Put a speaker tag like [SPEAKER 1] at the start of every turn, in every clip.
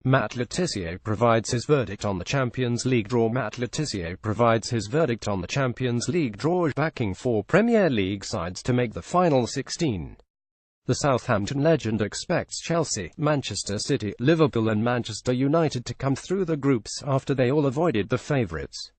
[SPEAKER 1] Matt Le Tissier provides his verdict on the Champions League draw. Matt Le Tissier provides his verdict on the Champions League draw, backing 4 Premier League sides to make the final 16. The Southampton legend expects Chelsea, Manchester City, Liverpool and Manchester United to come through the groups after they all avoided the favourites.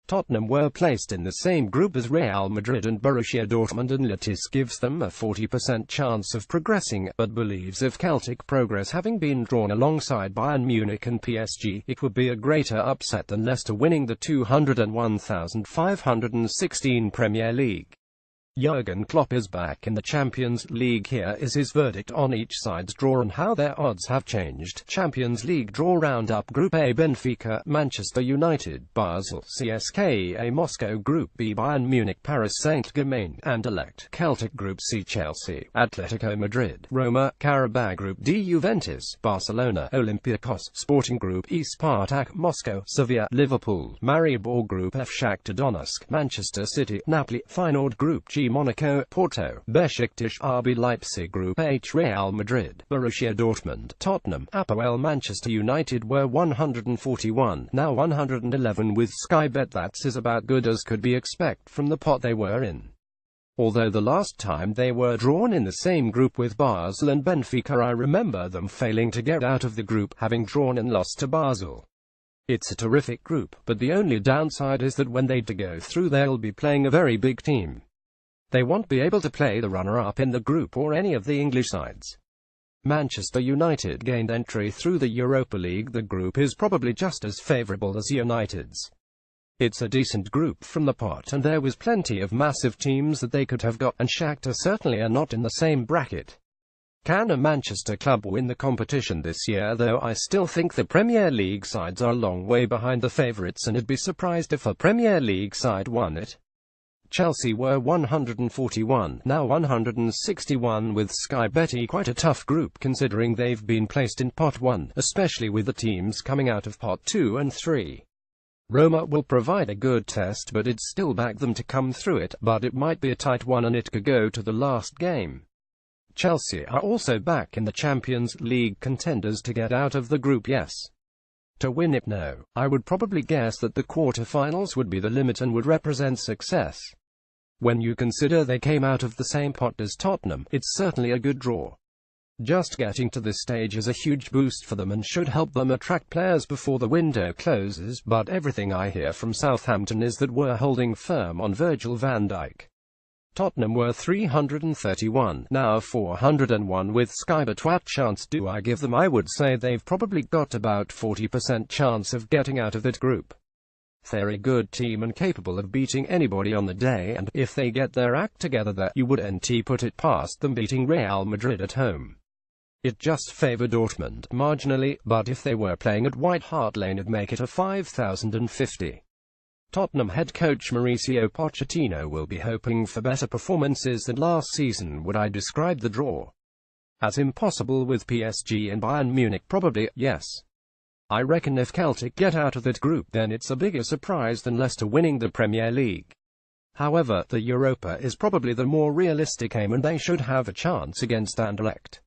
[SPEAKER 1] Tottenham were placed in the same group as Real Madrid and Borussia Dortmund, and Le Tissier gives them a 40% chance of progressing, but believes if Celtic progress, having been drawn alongside Bayern Munich and PSG, it would be a greater upset than Leicester winning the 201,516 Premier League. Jurgen Klopp is back in the Champions League. Here is his verdict on each side's draw and how their odds have changed. Champions League draw roundup: Group A, Benfica, Manchester United, Basel, CSKA Moscow. Group B, Bayern Munich, Paris Saint-Germain, Anderlecht. Celtic. Group C, Chelsea, Atletico Madrid, Roma. Carabao. Group D, Juventus, Barcelona, Olympiacos. Sporting. Group E, Spartak Moscow, Sevilla, Liverpool, Maribor. Group F, Shakhtar Donetsk, Manchester City, Napoli. Feyenoord. Group G, Monaco, Porto, Besiktas, RB Leipzig. Group H, Real Madrid, Borussia Dortmund, Tottenham, Apoel. Manchester United were 141, now 111 with Sky Bet. That's as about good as could be expect from the pot they were in. Although the last time they were drawn in the same group with Basel and Benfica, I remember them failing to get out of the group, having drawn and lost to Basel. It's a terrific group, but the only downside is that when they do go through, they'll be playing a very big team. They won't be able to play the runner-up in the group or any of the English sides. Manchester United gained entry through the Europa League. The group is probably just as favourable as United's. It's a decent group from the pot, and there was plenty of massive teams that they could have got, and Shakhtar certainly are not in the same bracket. Can a Manchester club win the competition this year? Though I still think the Premier League sides are a long way behind the favourites, and I'd be surprised if a Premier League side won it. Chelsea were 141, now 161 with Sky Bet. Quite a tough group considering they've been placed in pot 1, especially with the teams coming out of pot 2 and 3. Roma will provide a good test, but I'd still back them to come through it, but it might be a tight one and it could go to the last game. Chelsea are also back in the Champions League, contenders to get out of the group, yes. To win it, no. I would probably guess that the quarter-finals would be the limit and would represent success. When you consider they came out of the same pot as Tottenham, it's certainly a good draw. Just getting to this stage is a huge boost for them and should help them attract players before the window closes, but everything I hear from Southampton is that we're holding firm on Virgil van Dijk. Tottenham were 331, now 401 with Sky Bet. What chance do I give them? I would say they've probably got about 40% chance of getting out of that group. They're a good team and capable of beating anybody on the day, and if they get their act together there, you wouldn't put it past them beating Real Madrid at home. It just favour Dortmund marginally, but if they were playing at White Hart Lane it'd make it a 5,050. Tottenham head coach Mauricio Pochettino will be hoping for better performances than last season. Would I describe the draw as impossible with PSG and Bayern Munich? Probably, yes. I reckon if Celtic get out of that group, then it's a bigger surprise than Leicester winning the Premier League. However, the Europa is probably the more realistic aim and they should have a chance against Anderlecht.